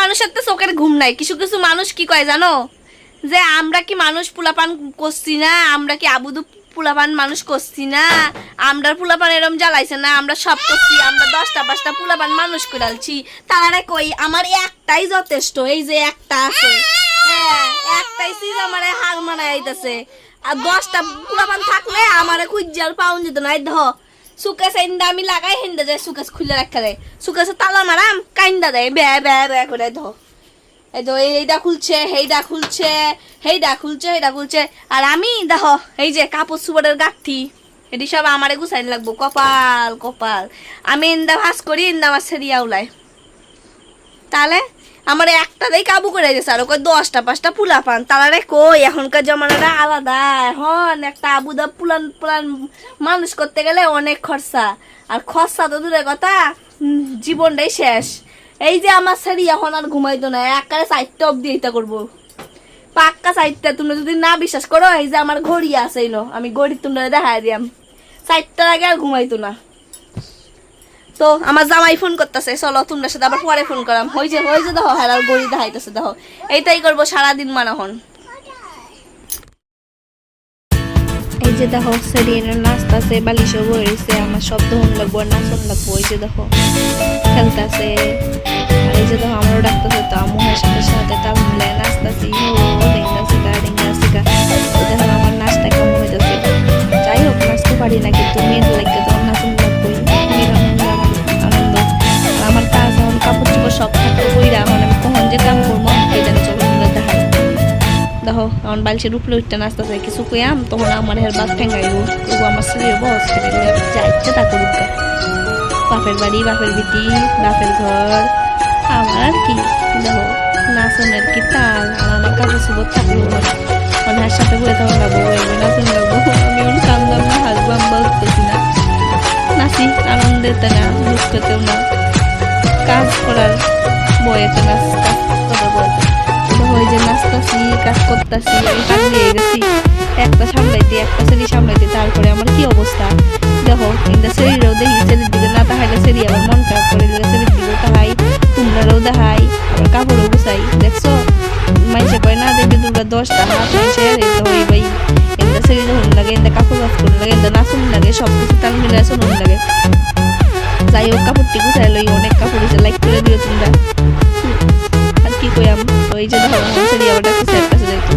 মানুষের তো চোখের ঘুম নাই। কিছু কিছু মানুষ কি কয় জানো, যে আমরা কি মানুষ পোলাপান করছি না, আমরা কি আবুদু পোলাপান মানুষ করছি না, আমরা পোলাপান এরম জ্বালাইছে না, আমরা সব করছি, আমরা 10টা 5টা পোলাপান মানুষ করে আলছি। তারা কই আমার একটাই যথেষ্ট, এই যে একটা আছে, হ্যাঁ একটাই চিজ আমার হার মানায় আইতাছে। আর 10টা পোলাপান থাকলে আমার খুঁজার পাউন যেত না। ধ সুকেশ ইন্দা আমি লাগাই হিন্দা যায়, সুকেশ খুলে রাখা দেয়, সুকেশে তালা মারাম কাইন্দা দেয় বে বে বে করে। ধ এই তো এইটা খুলছে, হেইটা খুলছে, হেইটা খুলছে, হেইটা খুলছে। আর আমি দেখো এই যে কাপড় সুপড়ের গাঁথি, এটি সব আমারে গুছাইন লাগবো। কপাল কপাল, আমি ইন্দা ভাস করি, ইন্দা আমার সেরিয়া উলাই। তাহলে আমার একটা দেই কাবু করে দিয়েছে, আর ওকে 10টা 5টা পুলা পান। তাহলে কই এখনকার জমানাটা আলাদা। এখন একটা আবুদা পুলান পুলান মানুষ করতে গেলে অনেক খরচা, আর খরচা তো দূরের কথা, জীবনটাই শেষ। এই যে আমার শাড়ি এখন আর ঘুমাইতো না, একারে 4টা অব্দি এইটা করবো, পাক্কা 4টা। তুমি যদি না বিশ্বাস করো, এই যে আমার ঘড়ি আছে, আমি ঘড়ি তোমরা দেখাই দিয়াম, 4টার আগে আর ঘুমাইতো না। তো আমার জামাই ফোন করতেছে, চলো তোমরা সাথে আবার পরে ফোন করাম। হয়েছে দেখো, হারাল ঘড়ি দেখাইতেছে দেখো। এইটাই করবো সারাদিন মানাহন। এই যে দেখো সেরিয়ানের নাচতাছে, বালিশও বইছে, আমার শব্দ হন লাগবো, নাচন লাগবো। এই যে দেখো খেলতেছে, আর এই যে দেখো আমারও ডাকতেছে, তো আম্মুর সাথে সাথে তাল মিলায় নাচতাছি, দেখো আমার নাচটা কেমন হইতেছে। যাই হোক নাচতে পারি না, কিন্তু মেয়ের লাগবে তো নাচন লাগবোই, আনন্দ। আমার কাজ এখন কাপড় চোপড় সব থাকতো বইরা, এখন আমি কখন যে কাম করবো এটা চলো দেখাই। দেখো আমার বালিশের উপরে উঠতে নাচতেছে, কিছু কইয়াম তখন আমার হের বাদ ঠেঙ্গাইব, আমার শরীর বস করে যা ইচ্ছে তা করুক। বাপের বাড়ি, বাপের বিটি, বাপের ঘর, আমার আর কি। দেখো নাচনের কি তাল, আর আমার কাপড় চোপড় থাকলো হার সাথে বয়ে তখন লাগবো, নাচন লাগবো। আমি এখন কান্দাম না, হাসবো, আমি বলতেছি না, নাচি আনন্দেতে না, দুঃখতেও না, কাজ করার বয়েতে নাচ, কাজ করার বয়েতে। ওই যে নাচতাছি, কাজ করতেছি, আমি কাজ দিয়ে গেছি একটা সামলাইতে, একটা সেরি সামলাইতে। তারপরে আমার কি অবস্থা দেখো, কিন্তু সেরিরাও দেখি, সেরির দিকে না তাহাইলে সেরি আবার মন খারাপ করে দিলে, সেরির দিকেও তাহাই, তোমরাও দেখাই, আবার কাপড়ও গুছাই। দেখছো মাইসে কয় না দেখবে তোমরা 10টা হাত মাইসে ওই ভাই এন্দা সেরি যখন লাগে, এন্দা কাপড় বাস করে লাগে, এন্দা নাচন লাগে, সব কিছু তাল মিলে শোন লাগে। যাই হোক কাপড়টি গুছাই লই, অনেক কাপড় হয়েছে, লাইক করে দিও তোমরা। আর কি কইয়াম, তো এই যে দেখো সেরি আবার ডাকতেছে এর কাছে যাইতো।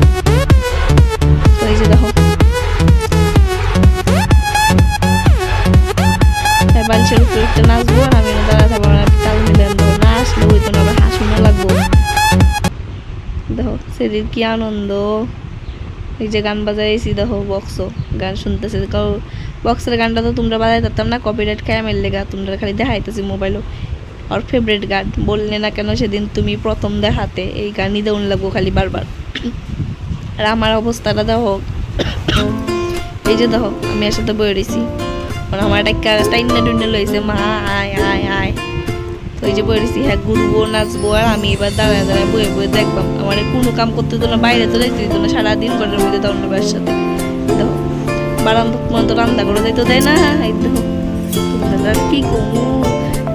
তো এই যে দেখো বালিশের উপরে উঠতে নাচবো, আর আমি দাঁড়া থাকবো, তাল মিলে দেবো, না আসলে হইতো না, আবার হাসুনো লাগবো। দেখো সেরির কি আনন্দ। এই যে গান বাজাইছি, দেখো বক্সও গান শুনতেছে। বক্সের গানটা তো তোমরা বাজাই পারতাম না, কপিরাইট খায় আমার লেগা, তোমরা খালি দেখাইতেছি মোবাইলও। আর ফেভারিট গান বললে না কেন সেদিন তুমি প্রথম দেখাতে, এই গানই দেউন লাগবো খালি বারবার। আর আমার অবস্থাটা দেখো, এই যে দেখো আমি এর সাথে বয়ে রয়েছি, আমার একটা টাইনা টুইনা লইছে, মা আয় আয় আয়। তো এই যে বয়ে রয়েছি, হ্যাঁ ঘুরবো নাচবো, আর আমি এবার দাঁড়ায় দাঁড়ায় বয়ে বয়ে দেখবাম। আমার কোনো কাম করতে দিত না, বাইরে তো যাইতে দিত না, সারাদিন ঘরের মধ্যে দণ্ডবার সাথে। দেখো বারান্দা মতো রান্না করে যাইতো দেয় না। এই দেখো তোমরা কি কমু,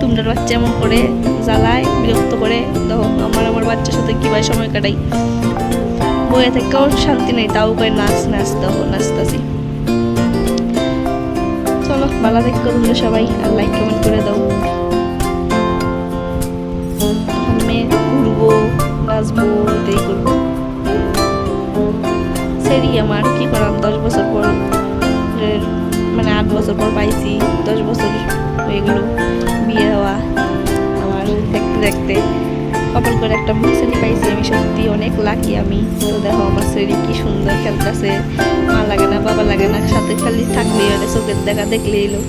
তোমরা বাচ্চা এমন করে জ্বালায়, বিরক্ত করে। দেখো আমার বাচ্চার সাথে কিভাবে সময় কাটাই, বইয়ে থেকেও শান্তি নেই, তাও করে নাচ নাচ। দেখো নাচতাছি। চলো ভালো দেখো তোমরা সবাই, আর লাইক কমেন্ট করে দাও। আমি ঘুরবো নাচবো, এটাই করবো। সেরি আমার কি করাম, 10 বছর পর, মানে 8 বছর পর পাইছি, 10 বছর হয়ে গেল বিয়ে হওয়া আমার। দেখতে দেখতে কপাল করে একটা সেরি পাইছি, আমি সত্যি অনেক লাকি আমি। তো দেখো আমার সেরি কি সুন্দর খেলতেছে, মা লাগে না বাবা লাগে না, সাথে খালি থাকলেই চোখের দেখা দেখলেই এলো।